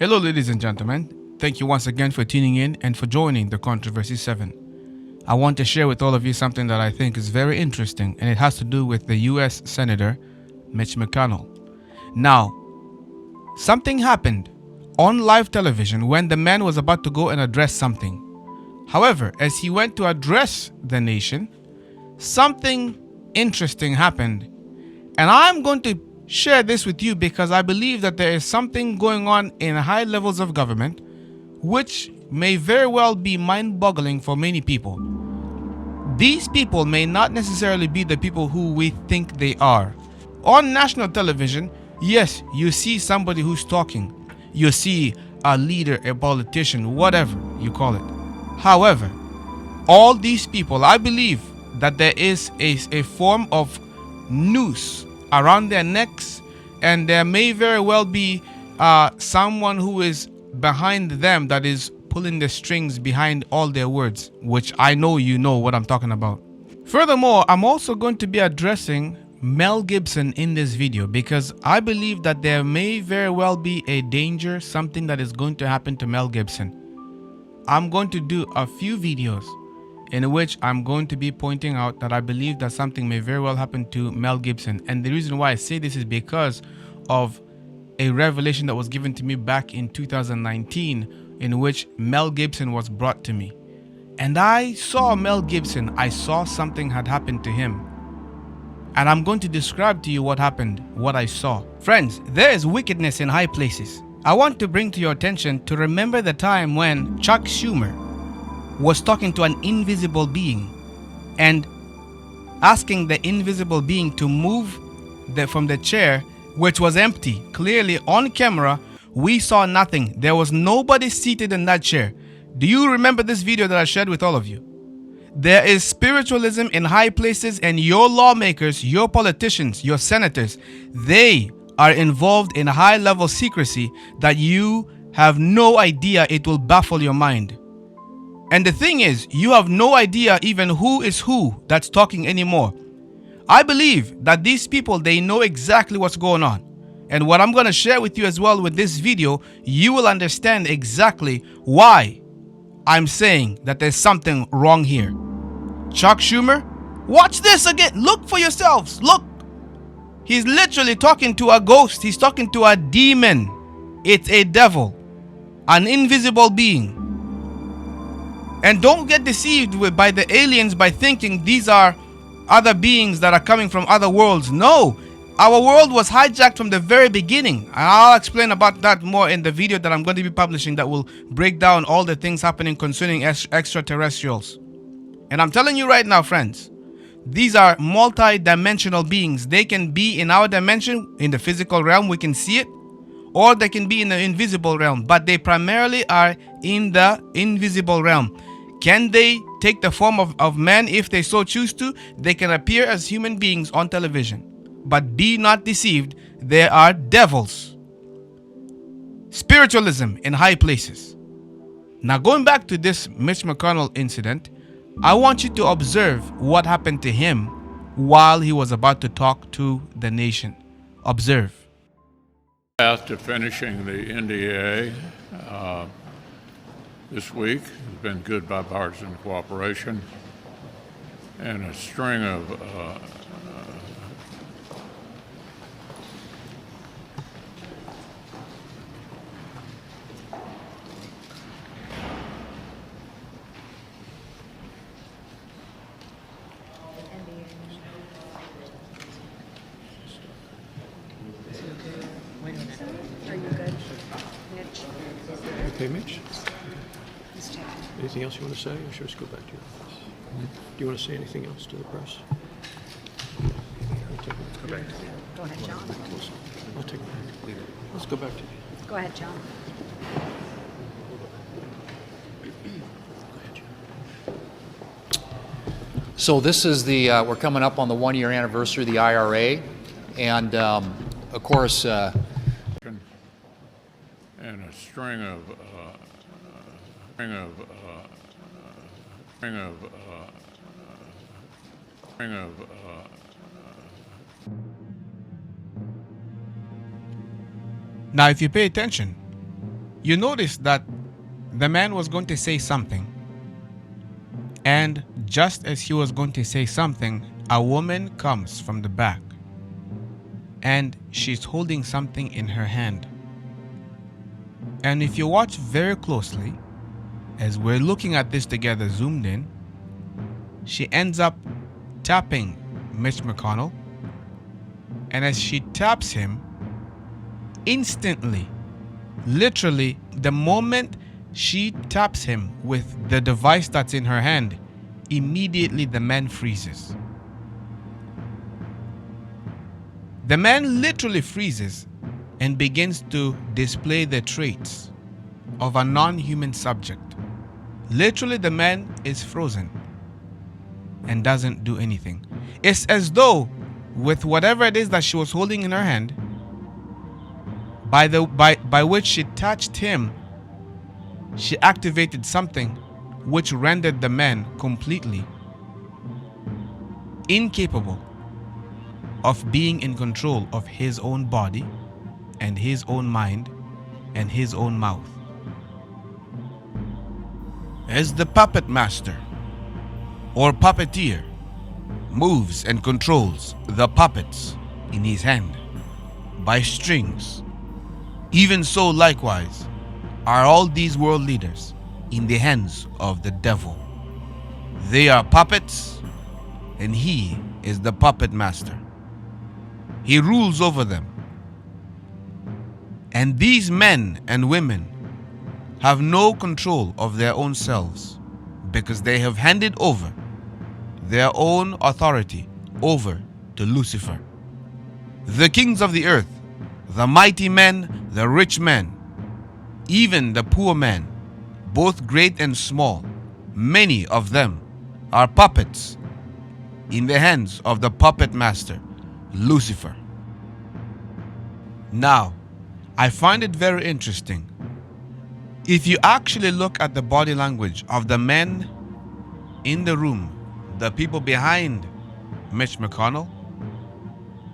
Hello, ladies and gentlemen. Thank you once again for tuning in and for joining the Controversy 7. I want to share with all of you something that I think is very interesting, and it has to do with the U.S. Senator Mitch McConnell. Now, something happened on live television when the man was about to go and address something. However, as he went to address the nation, something interesting happened. And I'm going to share this with you because I believe that there is something going on in high levels of government which may very well be mind-boggling for many people. These people may not necessarily be the people who we think they are. On national television, yes, you see somebody who's talking. You see a leader, a politician, whatever you call it. However, all these people, I believe that there is a form of noose around their necks, and there may very well be someone who is behind them that is pulling the strings behind all their words, which I know you know what I'm talking about. Furthermore, I'm also going to be addressing Mel Gibson in this video because I believe that there may very well be a danger, something that is going to happen to Mel Gibson. I'm going to do a few videos in which I'm going to be pointing out that I believe that something may very well happen to Mel Gibson. And the reason why I say this is because of a revelation that was given to me back in 2019 in which Mel Gibson was brought to me. And I saw Mel Gibson, I saw something had happened to him. And I'm going to describe to you what happened, what I saw. Friends, there is wickedness in high places. I want to bring to your attention to remember the time when Chuck Schumer was talking to an invisible being and asking the invisible being to move from the chair, which was empty. Clearly on camera, we saw nothing. There was nobody seated in that chair. Do you remember this video that I shared with all of you? There is spiritualism in high places, and your lawmakers, your politicians, your senators, they are involved in high-level secrecy that you have no idea. It will baffle your mind. And the thing is, you have no idea even who is who that's talking anymore. I believe that these people, they know exactly what's going on. And what I'm going to share with you as well with this video, you will understand exactly why I'm saying that there's something wrong here. Chuck Schumer, watch this again. Look for yourselves. Look. He's literally talking to a ghost. He's talking to a demon. It's a devil, an invisible being. And don't get deceived by the aliens by thinking these are other beings that are coming from other worlds. No, our world was hijacked from the very beginning. And I'll explain about that more in the video that I'm going to be publishing that will break down all the things happening concerning extraterrestrials. And I'm telling you right now, friends, these are multi-dimensional beings. They can be in our dimension, in the physical realm, we can see it, or they can be in the invisible realm, but they primarily are in the invisible realm. Can they take the form of men if they so choose to? They can appear as human beings on television. But be not deceived, they are devils. Spiritualism in high places. Now going back to this Mitch McConnell incident, I want you to observe what happened to him while he was about to talk to the nation. Observe. Path to finishing the NDA this week has been good bipartisan cooperation and a string of Are you good? Mitch? Okay, Mitch? Anything else you want to say, or should we just go back to your office? Do you want to say anything else to the press? Let's go back. Go ahead, John. I'll take it. Let's go back to you. Go ahead, John. So this is the, we're coming up on the 1-year anniversary of the IRA, and of course, and a string of Now, if you pay attention, you notice that the man was going to say something, and just as he was going to say something, a woman comes from the back, and she's holding something in her hand. And if you watch very closely, as we're looking at this together zoomed in, she ends up tapping Mitch McConnell, and as she taps him, instantly, literally, the moment she taps him with the device that's in her hand, immediately the man freezes. The man literally freezes and begins to display the traits of a non-human subject. Literally, the man is frozen and doesn't do anything. It's as though with whatever it is that she was holding in her hand, by which she touched him, she activated something which rendered the man completely incapable of being in control of his own body and his own mind and his own mouth. As the puppet master or puppeteer moves and controls the puppets in his hand by strings, even so likewise are all these world leaders in the hands of the devil. They are puppets, and he is the puppet master. He rules over them. And these men and women have no control of their own selves because they have handed over their own authority over to Lucifer. The kings of the earth, the mighty men, the rich men, even the poor men, both great and small, many of them are puppets in the hands of the puppet master, Lucifer. Now, I find it very interesting. If you actually look at the body language of the men in the room, the people behind Mitch McConnell,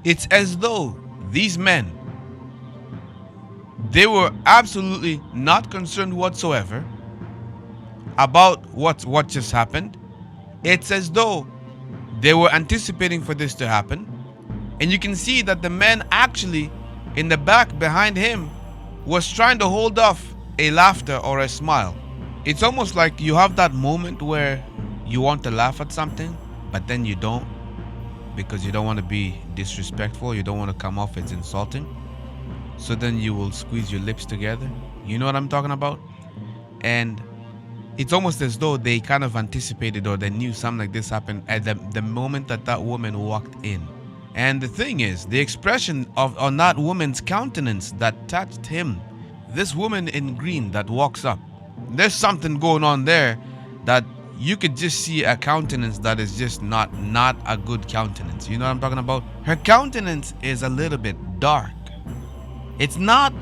it's as though these men, they were absolutely not concerned whatsoever about what just happened. It's as though they were anticipating for this to happen. And you can see that the man actually in the back behind him was trying to hold off a laughter or a smile. It's almost like you have that moment where you want to laugh at something, but then you don't, because you don't want to be disrespectful, you don't want to come off as insulting. So then you will squeeze your lips together. You know what I'm talking about? And it's almost as though they kind of anticipated or they knew something like this happened at the moment that that woman walked in. And the thing is, the expression on that woman's countenance that touched him, this woman in green that walks up, there's something going on there that you could just see a countenance that is just not a good countenance. You know what I'm talking about? Her countenance is a little bit dark. It's not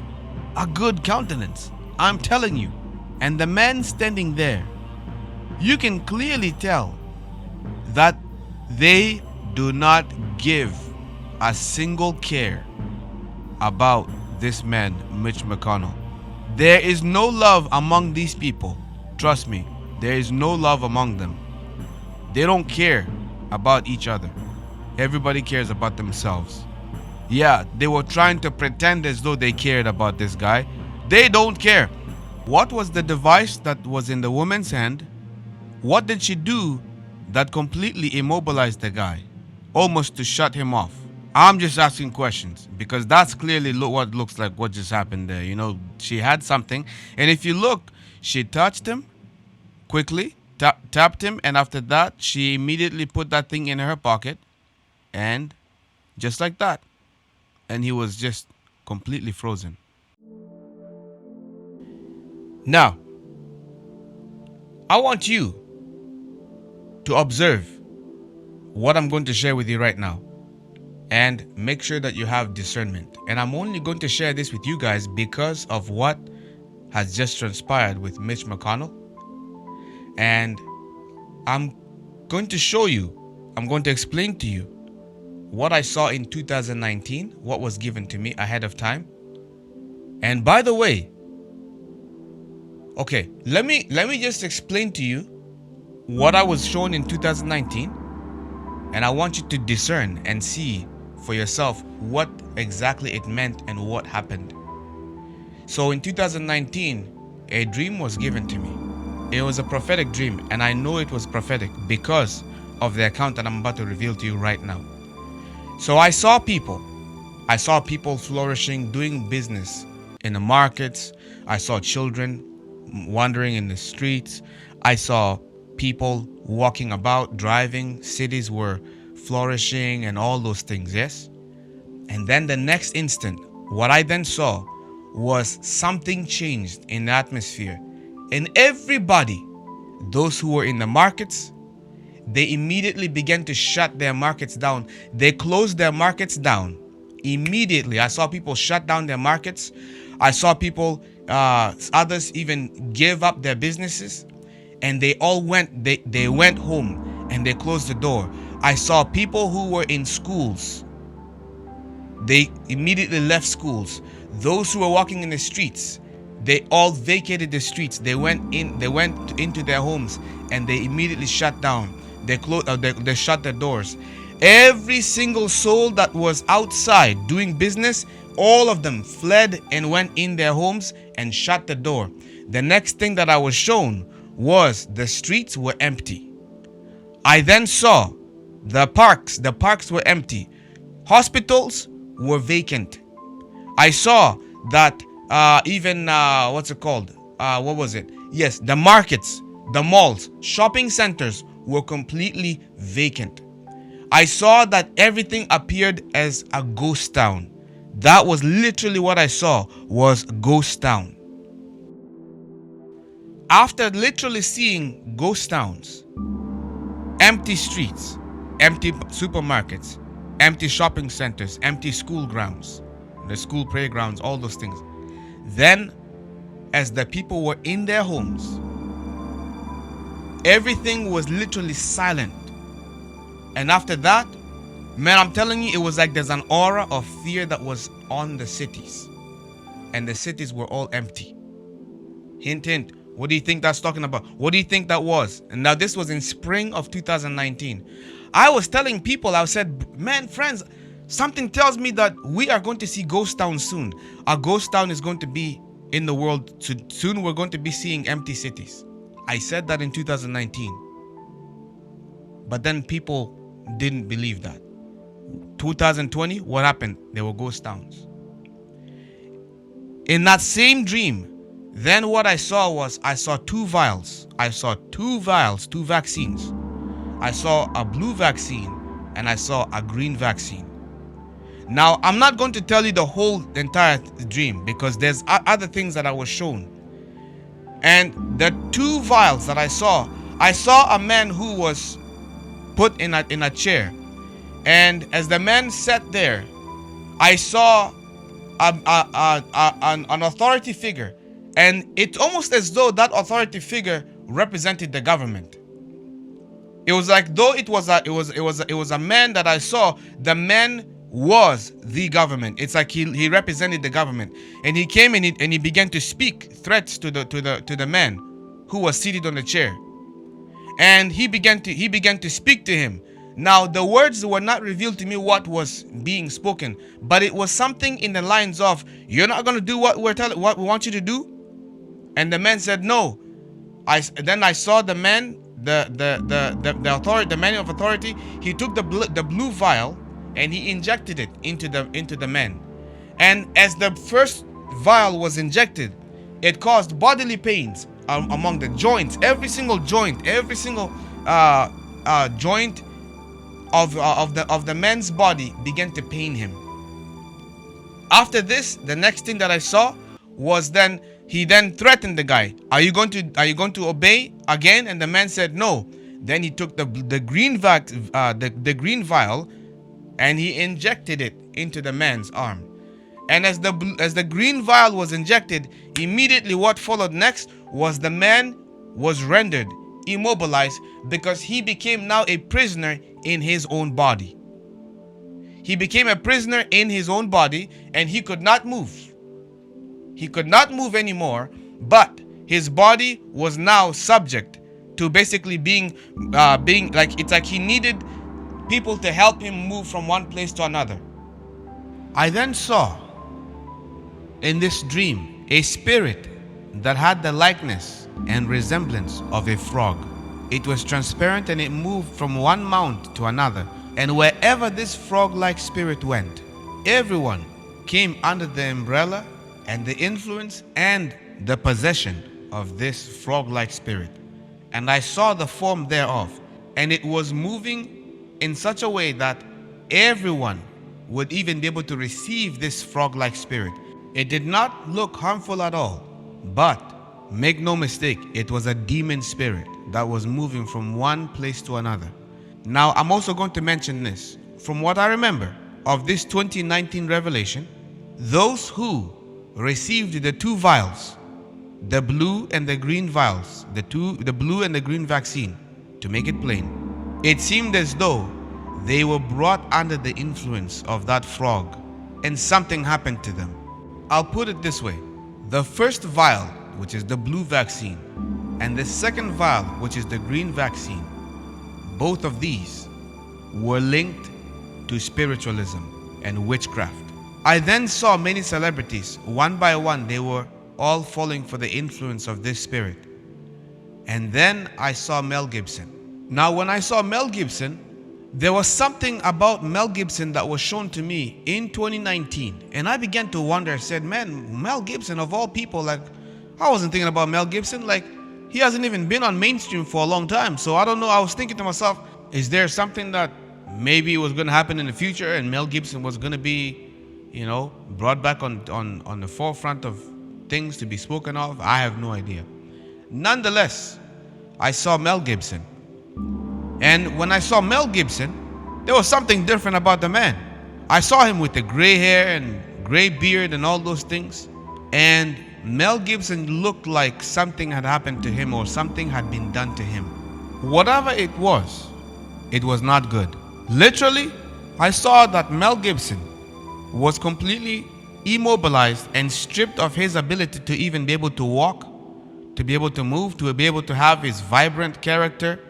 a good countenance, I'm telling you. And the man standing there, you can clearly tell that they do not give a single care about this man, Mitch McConnell. There is no love among these people. Trust me, there is no love among them. They don't care about each other. Everybody cares about themselves. Yeah, they were trying to pretend as though they cared about this guy. They don't care. What was the device that was in the woman's hand? What did she do that completely immobilized the guy, almost to shut him off? I'm just asking questions because that's clearly what looks like what just happened there. You know, she had something, and if you look, she touched him quickly, tapped him, and after that, she immediately put that thing in her pocket, and just like that, and he was just completely frozen. Now, I want you to observe what I'm going to share with you right now and make sure that you have discernment. And I'm only going to share this with you guys because of what has just transpired with Mitch McConnell. And I'm going to show you, I'm going to explain to you what I saw in 2019, what was given to me ahead of time. And by the way, Okay, let me just explain to you what I was shown in 2019, and I want you to discern and see for yourself what exactly it meant and what happened. So in 2019, a dream was given to me. It was a prophetic dream, and I know it was prophetic because of the account that I'm about to reveal to you right now. So I saw people flourishing, doing business in the markets. I saw children wandering in the streets. I saw people walking about, driving. Cities were flourishing and all those things, yes? And then the next instant, what I then saw was something changed in the atmosphere. And everybody, those who were in the markets, they immediately began to shut their markets down. They closed their markets down immediately. I saw people shut down their markets. I saw people, others even give up their businesses, and they all went. They went home and they closed the door. I saw people who were in schools. They immediately left schools. Those who were walking in the streets, they all vacated the streets. They went into their homes and they immediately shut down. They shut their doors. Every single soul that was outside doing business, all of them fled and went in their homes and shut the door. The next thing that I was shown was the streets were empty. I then saw the parks were empty. Hospitals were vacant. I saw that the markets, the malls, shopping centers were completely vacant. I saw that everything appeared as a ghost town. That was literally what I saw, was ghost town. After literally seeing ghost towns, empty streets, empty supermarkets, empty shopping centers, empty school grounds, the school playgrounds, all those things. Then, as the people were in their homes, everything was literally silent. And after that, man, I'm telling you, it was like there's an aura of fear that was on the cities. And the cities were all empty. Hint, hint. What do you think that's talking about? What do you think that was? And now this was in spring of 2019. I was telling people, I said, man, friends, something tells me that we are going to see ghost towns soon. A ghost town is going to be in the world. Soon we're going to be seeing empty cities. I said that in 2019. But then people didn't believe that. 2020, what happened? There were ghost towns. In that same dream, then what I saw two vials. I saw two vaccines. I saw a blue vaccine and I saw a green vaccine. Now, I'm not going to tell you the whole entire dream because there's other things that I was shown. And the two vials that I saw a man who was put in a chair. And as the man sat there, I saw an authority figure. And it's almost as though that authority figure represented the government. It was like though it was a man that I saw. The man was the government. It's like he represented the government, and he came and he began to speak threats to the man who was seated on the chair, and he began to speak to him. Now the words were not revealed to me what was being spoken, but it was something in the lines of, "You're not going to do what we want you to do." And the man said no. Then I saw the man, the authority, the man of authority. He took the blue vial and he injected it into the man. And as the first vial was injected, it caused bodily pains among the joints. Every single joint, joint of the man's body began to pain him. After this, the next thing that I saw was then he then threatened the guy. Are you going to obey again? And the man said no. Then he took the green vial and he injected it into the man's arm. And as the green vial was injected, immediately what followed next was the man was rendered immobilized because he became now a prisoner in his own body. He became a prisoner in his own body and he could not move. He could not move anymore, but His body was now subject to basically being like, it's like he needed people to help him move from one place to another. I then saw in this dream a spirit that had the likeness and resemblance of a frog. It was transparent and it moved from one mount to another. And wherever this frog-like spirit went, everyone came under the umbrella and the influence and the possession of this frog-like spirit. And I saw the form thereof, and it was moving in such a way that everyone would even be able to receive this frog-like spirit. It did not look harmful at all, but make no mistake, it was a demon spirit that was moving from one place to another. Now, I'm also going to mention this. From what I remember of this 2019 revelation, those who received the two vials, the blue and the green vials, the blue and the green vaccine, to make it plain, it seemed as though they were brought under the influence of that frog and something happened to them. I'll put it this way. The first vial, which is the blue vaccine, and the second vial, which is the green vaccine, both of these were linked to spiritualism and witchcraft. I then saw many celebrities, one by one, they were all falling for the influence of this spirit. And then I saw Mel Gibson. Now, when I saw Mel Gibson, there was something about Mel Gibson that was shown to me in 2019. And I began to wonder, I said, man, Mel Gibson of all people, like, I wasn't thinking about Mel Gibson. Like, he hasn't even been on mainstream for a long time. So I don't know. I was thinking to myself, is there something that maybe was going to happen in the future and Mel Gibson was going to be, brought back on the forefront of things to be spoken of? I have no idea. Nonetheless, I saw Mel Gibson. And when I saw Mel Gibson, there was something different about the man. I saw him with the gray hair and gray beard and all those things. And Mel Gibson looked like something had happened to him or something had been done to him. Whatever it was not good. Literally, I saw that Mel Gibson was completely immobilized and stripped of his ability to even be able to walk, to be able to move, to be able to have his vibrant character.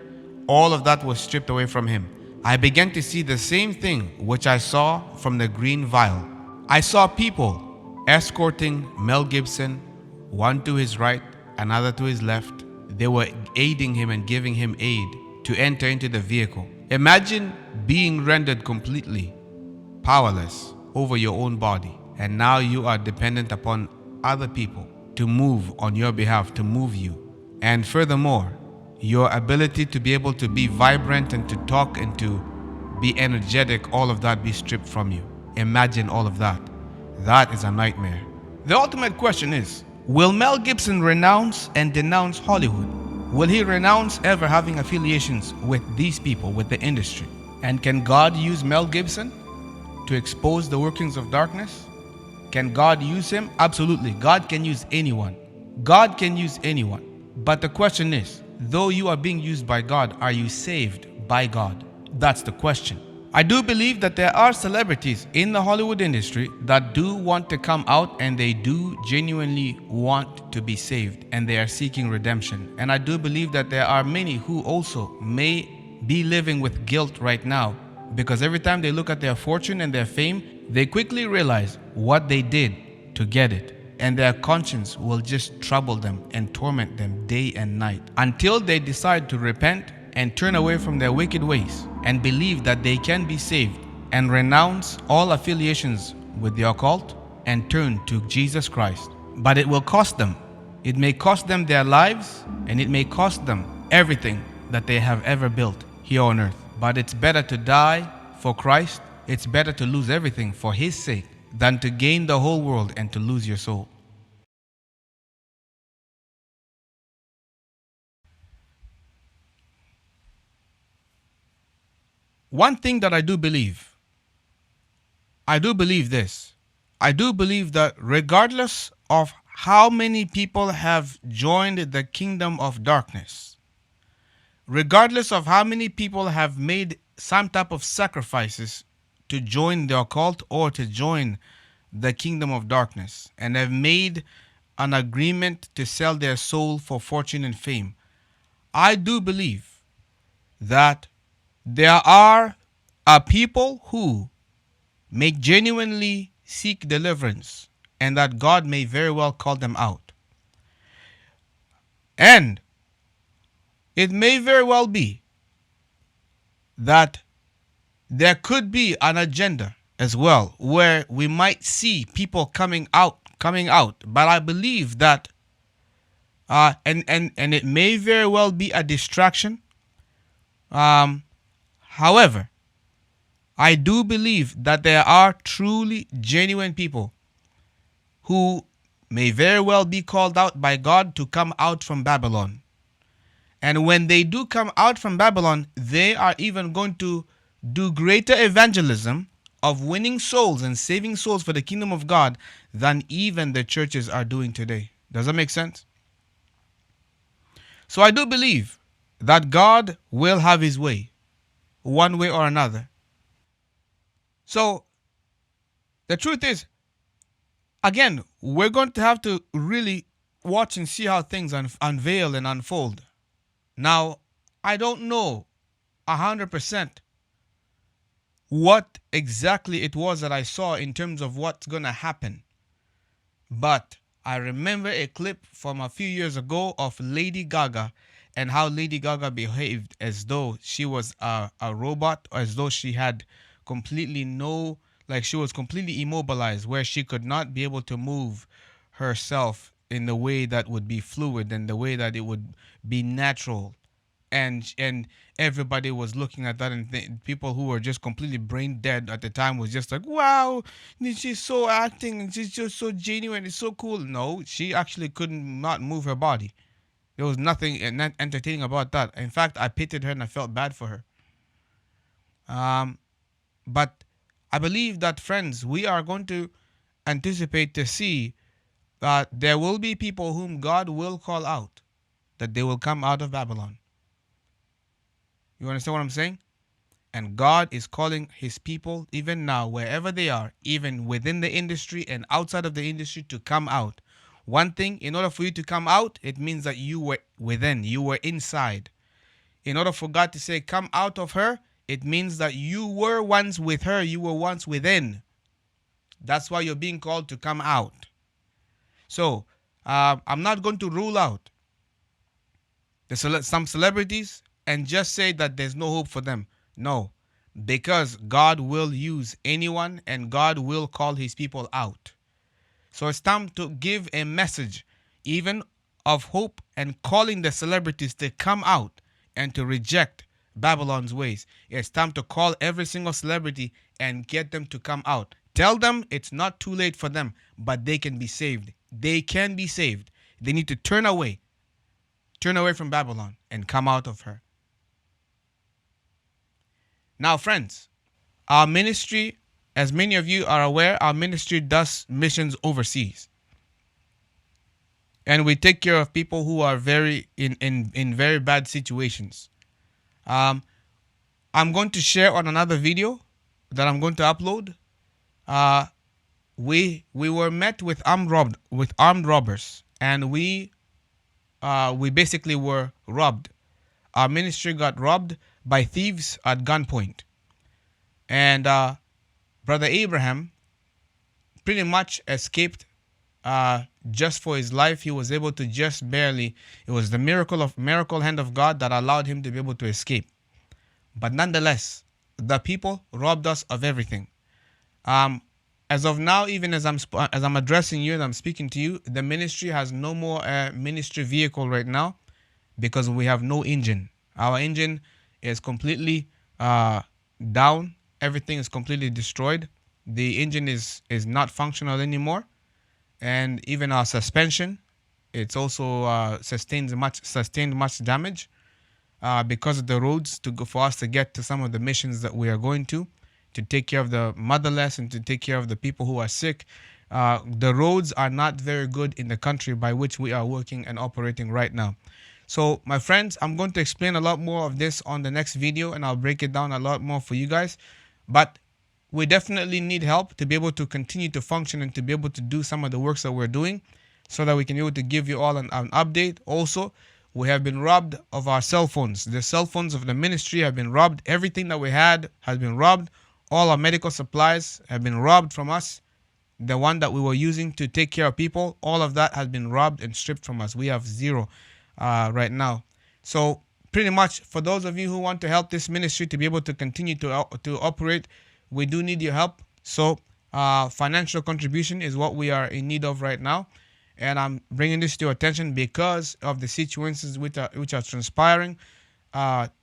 All of that was stripped away from him. I began to see the same thing which I saw from the green vial. I saw people escorting Mel Gibson, one to his right, another to his left. They were aiding him and giving him aid to enter into the vehicle. Imagine being rendered completely powerless over your own body, and now you are dependent upon other people to move on your behalf, to move you. And furthermore, your ability to be able to be vibrant and to talk and to be energetic, all of that be stripped from you. Imagine all of that. That is a nightmare. The ultimate question is, will Mel Gibson renounce and denounce Hollywood? Will he renounce ever having affiliations with these people, with the industry? And can God use Mel Gibson to expose the workings of darkness? Can God use him? Absolutely. God can use anyone. God can use anyone. But the question is, though you are being used by God, are you saved by God? That's the question. I do believe that there are celebrities in the Hollywood industry that do want to come out and they do genuinely want to be saved and they are seeking redemption. And I do believe that there are many who also may be living with guilt right now, because every time they look at their fortune and their fame, they quickly realize what they did to get it. And their conscience will just trouble them and torment them day and night until they decide to repent and turn away from their wicked ways and believe that they can be saved and renounce all affiliations with the occult and turn to Jesus Christ. But it will cost them. It may cost them their lives, and it may cost them everything that they have ever built here on earth. But it's better to die for Christ. It's better to lose everything for His sake than to gain the whole world and to lose your soul. One thing that I do believe this. I do believe that regardless of how many people have joined the kingdom of darkness, regardless of how many people have made some type of sacrifices to join the occult or to join the kingdom of darkness and have made an agreement to sell their soul for fortune and fame. I do believe that there are people who may genuinely seek deliverance and that God may very well call them out. And it may very well be that there could be an agenda as well where we might see people coming out. But I believe that and it may very well be a distraction. However, I do believe that there are truly genuine people who may very well be called out by God to come out from Babylon. And when they do come out from Babylon, they are even going to do greater evangelism of winning souls and saving souls for the kingdom of God than even the churches are doing today. Does that make sense? So I do believe that God will have his way, one way or another. So the truth is, again, we're going to have to really watch and see how things unveil and unfold. Now, I don't know 100% what exactly it was that I saw in terms of what's going to happen. But I remember a clip from a few years ago of Lady Gaga and how Lady Gaga behaved as though she was a robot, or as though she had completely she was completely immobilized, where she could not be able to move herself in the way that would be fluid and the way that it would be natural. And everybody was looking at that, and people who were just completely brain dead at the time was just like, wow, she's so acting and she's just so genuine, it's so cool. No, she actually couldn't not move her body. There was nothing entertaining about that. In fact, I pitied her and I felt bad for her. But I believe that, friends, we are going to anticipate to see that there will be people whom God will call out, that they will come out of Babylon. You understand what I'm saying? And God is calling his people, even now, wherever they are, even within the industry and outside of the industry, to come out. One thing, in order for you to come out, it means that you were within, you were inside. In order for God to say, come out of her, it means that you were once with her, you were once within. That's why you're being called to come out. So, I'm not going to rule out some celebrities and just say that there's no hope for them. No, because God will use anyone and God will call his people out. So it's time to give a message, even of hope, and calling the celebrities to come out and to reject Babylon's ways. It's time to call every single celebrity and get them to come out. Tell them it's not too late for them, but they can be saved. They can be saved. They need to turn away from Babylon and come out of her. Now, friends, our ministry, as many of you are aware, our ministry does missions overseas. And we take care of people who are in very bad situations. I'm going to share on another video that I'm going to upload. We were met with armed robbers, and we basically were robbed. Our ministry got robbed by thieves at gunpoint. And Brother Abraham pretty much escaped just for his life. He was able to just barely. It was the miracle hand of God that allowed him to be able to escape. But nonetheless, the people robbed us of everything. As of now, even as I'm addressing you and I'm speaking to you, the ministry has no more ministry vehicle right now because we have no engine. Our engine is completely down. Everything is completely destroyed. The engine is not functional anymore, and even our suspension, it's also sustained much damage because of the roads for us to get to some of the missions that we are going to take care of the motherless and to take care of the people who are sick. The roads are not very good in the country by which we are working and operating right now. So, my friends, I'm going to explain a lot more of this on the next video, and I'll break it down a lot more for you guys. But we definitely need help to be able to continue to function and to be able to do some of the works that we're doing. so that we can be able to give you all an update. Also, we have been robbed of our cell phones. The cell phones of the ministry have been robbed. Everything that we had has been robbed. All our medical supplies have been robbed from us. The one that we were using to take care of people, all of that has been robbed and stripped from us. We have zero right now. So pretty much, for those of you who want to help this ministry to be able to continue to operate, we do need your help. So financial contribution is what we are in need of right now. And I'm bringing this to your attention because of the situations which are transpiring.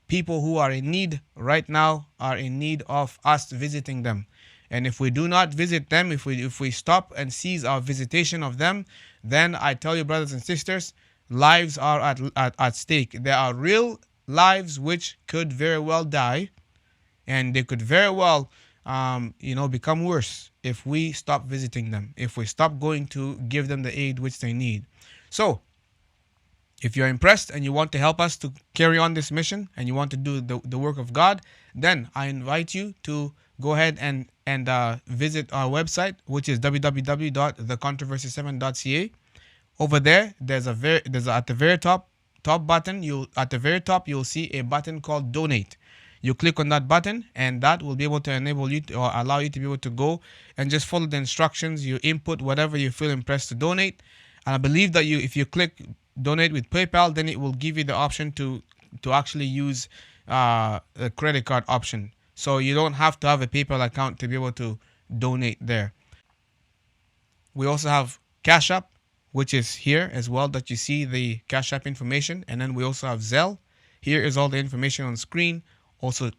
People who are in need right now are in need of us visiting them. And if we do not visit them, if we stop and cease our visitation of them, then I tell you, brothers and sisters, lives are at stake. There are real lives which could very well die, and they could very well become worse if we stop visiting them, if we stop going to give them the aid which they need. So if you're impressed and you want to help us to carry on this mission and you want to do the work of God, then I invite you to go ahead and visit our website, which is www.thecontroversy7.ca. Over there, there's at the very top button, you'll see a button called Donate. You click on that button, and that will be able to enable you or allow you to be able to go and just follow the instructions. You input whatever you feel impressed to donate. And I believe that if you click Donate with PayPal, then it will give you the option to actually use a credit card option. So you don't have to have a PayPal account to be able to donate there. We also have Cash App, which is here as well, that you see the Cash App information. And then we also have Zelle. Here is all the information on screen. Also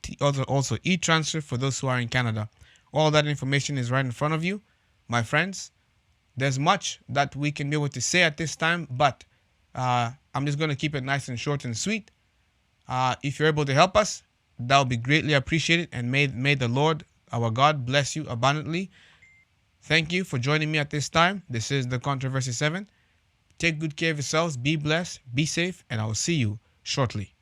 e-transfer for those who are in Canada. All that information is right in front of you. My friends, there's much that we can be able to say at this time, but I'm just going to keep it nice and short and sweet. If you're able to help us, that will be greatly appreciated, and may the Lord, our God, bless you abundantly. Thank you for joining me at this time. This is The Controversy 7. Take good care of yourselves, be blessed, be safe, and I will see you shortly.